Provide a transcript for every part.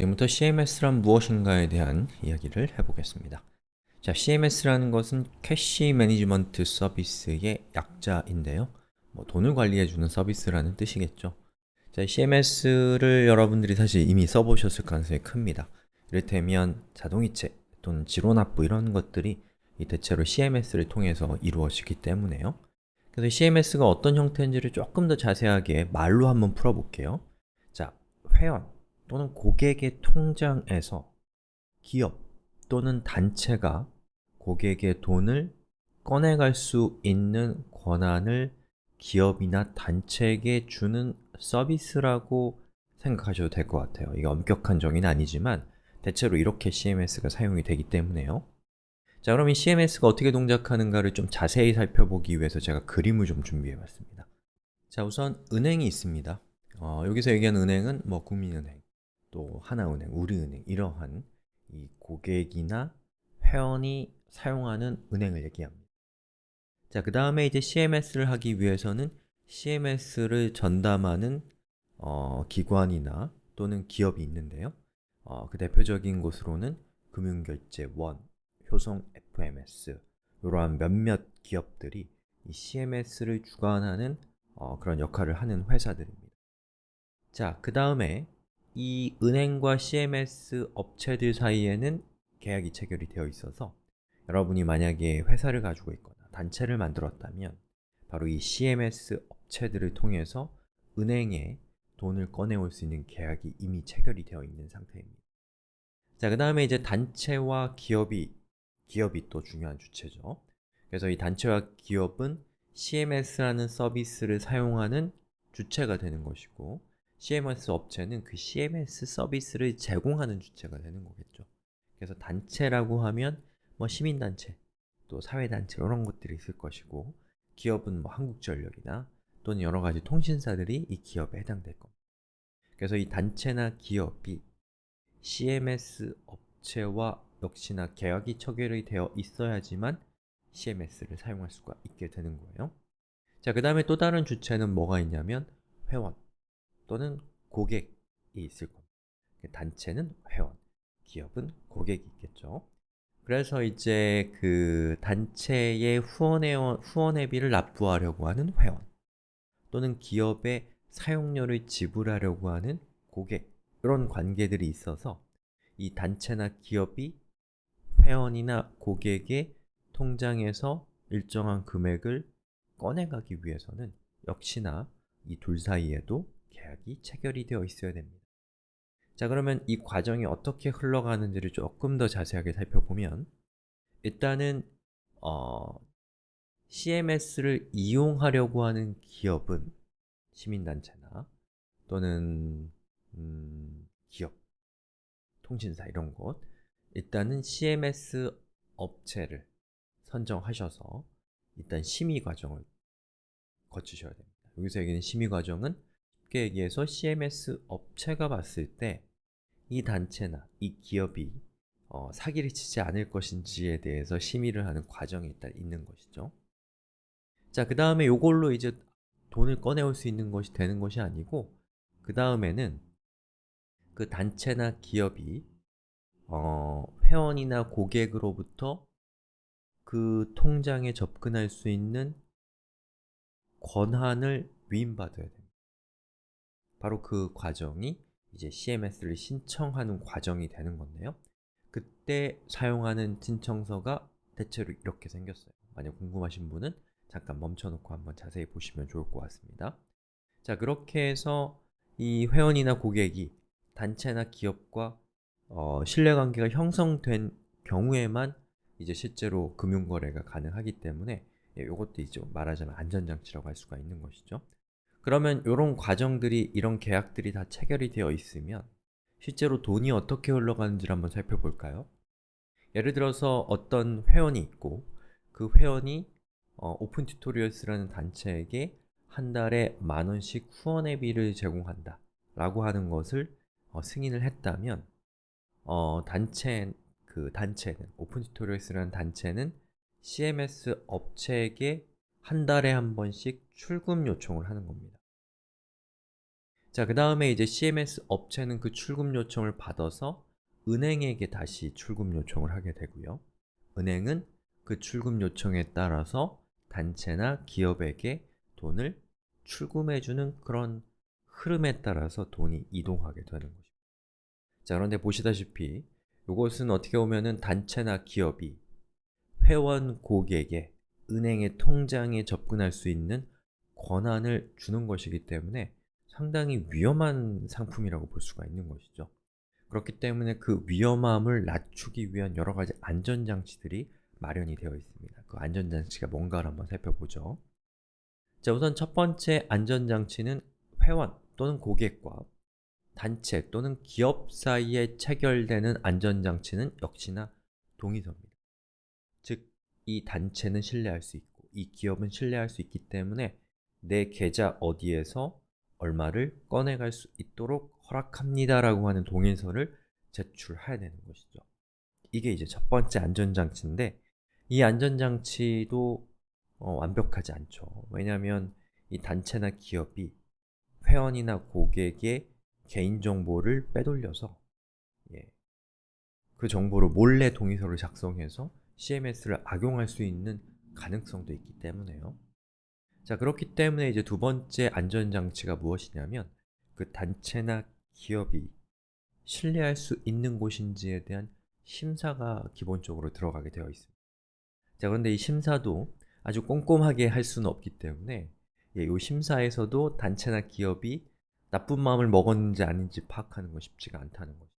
지금부터 CMS란 무엇인가에 대한 이야기를 해보겠습니다. 자, CMS라는 것은 캐시 매니지먼트 서비스의 약자인데요. 돈을 관리해주는 서비스라는 뜻이겠죠. 자, CMS를 여러분들이 사실 이미 써보셨을 가능성이 큽니다. 이를테면 자동이체 또는 지로납부 이런 것들이 대체로 CMS를 통해서 이루어지기 때문에요. 그래서 CMS가 어떤 형태인지를 조금 더 자세하게 말로 한번 풀어볼게요. 자, 회원 또는 고객의 통장에서 기업 또는 단체가 고객의 돈을 꺼내갈 수 있는 권한을 기업이나 단체에게 주는 서비스라고 생각하셔도 될 것 같아요. 이게 엄격한 정의는 아니지만 대체로 이렇게 CMS가 사용이 되기 때문에요. 자, 그럼 이 CMS가 어떻게 동작하는가를 좀 자세히 살펴보기 위해서 제가 그림을 좀 준비해 봤습니다. 자, 우선 은행이 있습니다. 여기서 얘기하는 은행은 국민은행, 또 하나은행, 우리은행 이러한 이 고객이나 회원이 사용하는 은행을 얘기합니다. 자, 그 다음에 이제 CMS를 하기 위해서는 CMS를 전담하는 기관이나 또는 기업이 있는데요. 그 대표적인 곳으로는 금융결제원, 효성 FMS 이러한 몇몇 기업들이 이 CMS를 주관하는 그런 역할을 하는 회사들입니다. 자, 그 다음에 이 은행과 CMS 업체들 사이에는 계약이 체결이 되어 있어서 여러분이 만약에 회사를 가지고 있거나 단체를 만들었다면 바로 이 CMS 업체들을 통해서 은행에 돈을 꺼내올 수 있는 계약이 이미 체결이 되어 있는 상태입니다. 자, 그 다음에 이제 단체와 기업이 또 중요한 주체죠. 그래서 이 단체와 기업은 CMS라는 서비스를 사용하는 주체가 되는 것이고 CMS 업체는 그 CMS 서비스를 제공하는 주체가 되는 거겠죠. 그래서 단체라고 하면 시민단체, 또 사회단체 이런 것들이 있을 것이고 기업은 한국전력이나 또는 여러 가지 통신사들이 이 기업에 해당될 겁니다. 그래서 이 단체나 기업이 CMS 업체와 역시나 계약이 체결이 되어 있어야지만 CMS를 사용할 수가 있게 되는 거예요. 자, 그 다음에 또 다른 주체는 뭐가 있냐면 회원 또는 고객이 있을 겁니다. 단체는 회원, 기업은 고객이 있겠죠. 그래서 이제 그 단체의 후원회비를 납부하려고 하는 회원 또는 기업의 사용료를 지불하려고 하는 고객 이런 관계들이 있어서 이 단체나 기업이 회원이나 고객의 통장에서 일정한 금액을 꺼내가기 위해서는 역시나 이 둘 사이에도 계약이 체결이 되어 있어야 됩니다. 자, 그러면 이 과정이 어떻게 흘러가는지를 조금 더 자세하게 살펴보면 일단은 CMS를 이용하려고 하는 기업은 시민단체나 또는 기업, 통신사 이런 곳 일단은 CMS 업체를 선정하셔서 일단 심의 과정을 거치셔야 됩니다. 여기서 얘기하는 심의 과정은 쉽게 얘기해서 CMS 업체가 봤을 때 이 단체나 이 기업이 사기를 치지 않을 것인지에 대해서 심의를 하는 과정이 일단 있는 것이죠. 자, 그 다음에 이걸로 이제 돈을 꺼내올 수 있는 것이 되는 것이 아니고 그 다음에는 그 단체나 기업이 회원이나 고객으로부터 그 통장에 접근할 수 있는 권한을 위임받아야 됩니다. 바로 그 과정이 이제 CMS를 신청하는 과정이 되는 건데요. 그때 사용하는 신청서가 대체로 이렇게 생겼어요. 만약 궁금하신 분은 잠깐 멈춰놓고 한번 자세히 보시면 좋을 것 같습니다. 자, 그렇게 해서 이 회원이나 고객이 단체나 기업과 신뢰관계가 형성된 경우에만 이제 실제로 금융거래가 가능하기 때문에 이것도 이제 말하자면 안전장치라고 할 수가 있는 것이죠. 그러면 이런 과정들이, 이런 계약들이 다 체결이 되어 있으면 실제로 돈이 어떻게 흘러가는지를 한번 살펴볼까요? 예를 들어서 어떤 회원이 있고 그 회원이 오픈 튜토리얼스라는 단체에게 한 달에 10,000원씩 후원회비를 제공한다 라고 하는 것을 승인을 했다면 단체는, 오픈 튜토리얼스라는 단체는 CMS 업체에게 한 달에 한 번씩 출금 요청을 하는 겁니다. 자, 그 다음에 이제 CMS 업체는 그 출금 요청을 받아서 은행에게 다시 출금 요청을 하게 되고요. 은행은 그 출금 요청에 따라서 단체나 기업에게 돈을 출금해주는 그런 흐름에 따라서 돈이 이동하게 되는 것입니다. 자, 그런데 보시다시피 이것은 어떻게 보면은 단체나 기업이 회원 고객에 은행의 통장에 접근할 수 있는 권한을 주는 것이기 때문에 상당히 위험한 상품이라고 볼 수가 있는 것이죠. 그렇기 때문에 그 위험함을 낮추기 위한 여러 가지 안전장치들이 마련이 되어 있습니다. 그 안전장치가 뭔가를 한번 살펴보죠. 자, 우선 첫 번째 안전장치는 회원 또는 고객과 단체 또는 기업 사이에 체결되는 안전장치는 역시나 동의서입니다. 즉, 이 단체는 신뢰할 수 있고 이 기업은 신뢰할 수 있기 때문에 내 계좌 어디에서 얼마를 꺼내갈 수 있도록 허락합니다 라고 하는 동의서를 제출해야 되는 것이죠. 이게 이제 첫 번째 안전장치인데 이 안전장치도 완벽하지 않죠. 왜냐하면 이 단체나 기업이 회원이나 고객의 개인정보를 빼돌려서 그 정보를 몰래 동의서를 작성해서 CMS를 악용할 수 있는 가능성도 있기 때문에요. 자, 그렇기 때문에 이제 두 번째 안전장치가 무엇이냐면 그 단체나 기업이 신뢰할 수 있는 곳인지에 대한 심사가 기본적으로 들어가게 되어 있습니다. 자, 그런데 이 심사도 아주 꼼꼼하게 할 수는 없기 때문에 이 심사에서도 단체나 기업이 나쁜 마음을 먹었는지 아닌지 파악하는 건 쉽지가 않다는 거죠.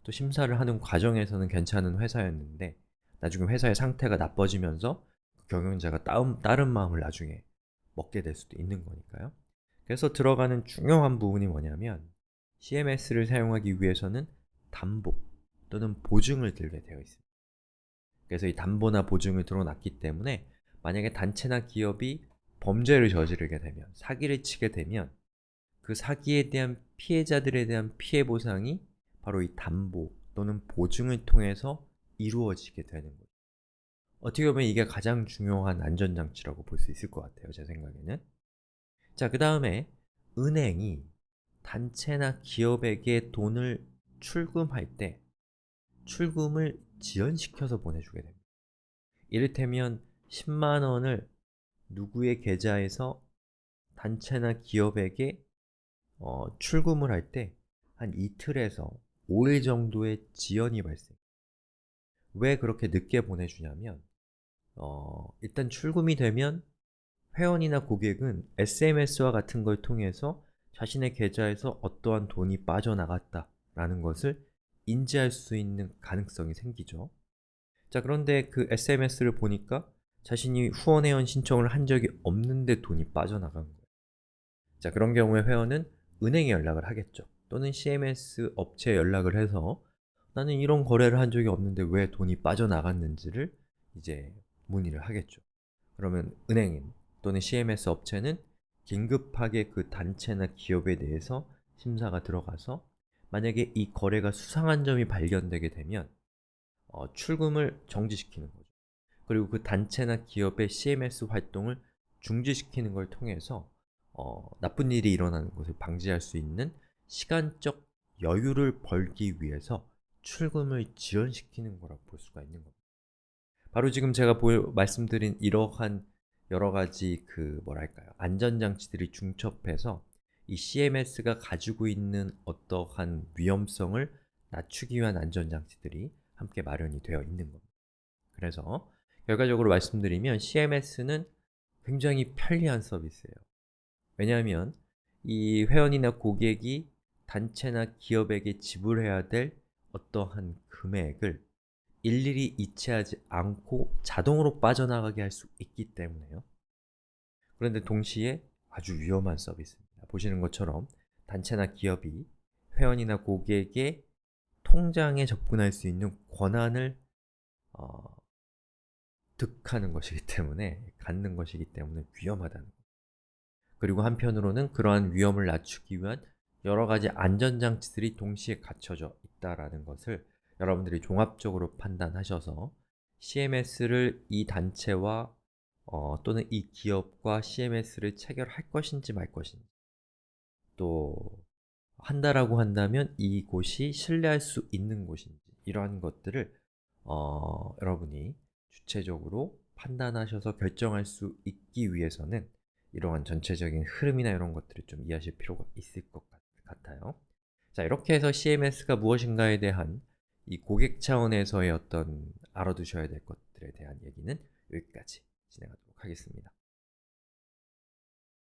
또 심사를 하는 과정에서는 괜찮은 회사였는데 나중에 회사의 상태가 나빠지면서 그 경영자가 다른 마음을 나중에 먹게 될 수도 있는 거니까요. 그래서 들어가는 중요한 부분이 뭐냐면 CMS를 사용하기 위해서는 담보 또는 보증을 들게 되어 있습니다. 그래서 이 담보나 보증을 들어놨기 때문에 만약에 단체나 기업이 범죄를 저지르게 되면, 사기를 치게 되면 그 사기에 대한 피해자들에 대한 피해 보상이 바로 이 담보 또는 보증을 통해서 이루어지게 되는 거죠. 어떻게 보면 이게 가장 중요한 안전장치라고 볼 수 있을 것 같아요, 제 생각에는. 자, 그 다음에 은행이 단체나 기업에게 돈을 출금할 때 출금을 지연시켜서 보내주게 됩니다. 이를테면 10만 원을 누구의 계좌에서 단체나 기업에게 출금을 할 때 한 이틀에서 5일 정도의 지연이 발생. 왜 그렇게 늦게 보내주냐면 일단 출금이 되면 회원이나 고객은 SMS와 같은 걸 통해서 자신의 계좌에서 어떠한 돈이 빠져나갔다 라는 것을 인지할 수 있는 가능성이 생기죠. 자, 그런데 그 SMS를 보니까 자신이 후원회원 신청을 한 적이 없는데 돈이 빠져나간 거예요. 자, 그런 경우에 회원은 은행에 연락을 하겠죠. 또는 CMS 업체에 연락을 해서 나는 이런 거래를 한 적이 없는데 왜 돈이 빠져나갔는지를 이제 문의를 하겠죠. 그러면 은행인 또는 CMS 업체는 긴급하게 그 단체나 기업에 대해서 심사가 들어가서 만약에 이 거래가 수상한 점이 발견되게 되면 출금을 정지시키는 거죠. 그리고 그 단체나 기업의 CMS 활동을 중지시키는 걸 통해서 나쁜 일이 일어나는 것을 방지할 수 있는 시간적 여유를 벌기 위해서 출금을 지연시키는 거라고 볼 수가 있는 겁니다. 바로 지금 제가 말씀드린 이러한 여러 가지 뭐랄까요, 안전장치들이 중첩해서 이 CMS가 가지고 있는 어떠한 위험성을 낮추기 위한 안전장치들이 함께 마련이 되어 있는 겁니다. 그래서 결과적으로 말씀드리면 CMS는 굉장히 편리한 서비스예요. 왜냐하면 이 회원이나 고객이 단체나 기업에게 지불해야 될 어떠한 금액을 일일이 이체하지 않고 자동으로 빠져나가게 할 수 있기 때문에요. 그런데 동시에 아주 위험한 서비스입니다. 보시는 것처럼 단체나 기업이 회원이나 고객의 통장에 접근할 수 있는 권한을 득하는 것이기 때문에, 갖는 것이기 때문에 위험하다는 거예요. 그리고 한편으로는 그러한 위험을 낮추기 위한 여러 가지 안전장치들이 동시에 갖춰져 있다는 것을 여러분들이 종합적으로 판단하셔서 CMS를 이 단체와 또는 이 기업과 CMS를 체결할 것인지 말 것인지, 또 한다라고 한다면 이곳이 신뢰할 수 있는 곳인지 이러한 것들을 여러분이 주체적으로 판단하셔서 결정할 수 있기 위해서는 이러한 전체적인 흐름이나 이런 것들을 좀 이해하실 필요가 있을 것 같아요. 자, 이렇게 해서 CMS가 무엇인가에 대한 이 고객 차원에서의 어떤 알아두셔야 될 것들에 대한 얘기는 여기까지 진행하도록 하겠습니다.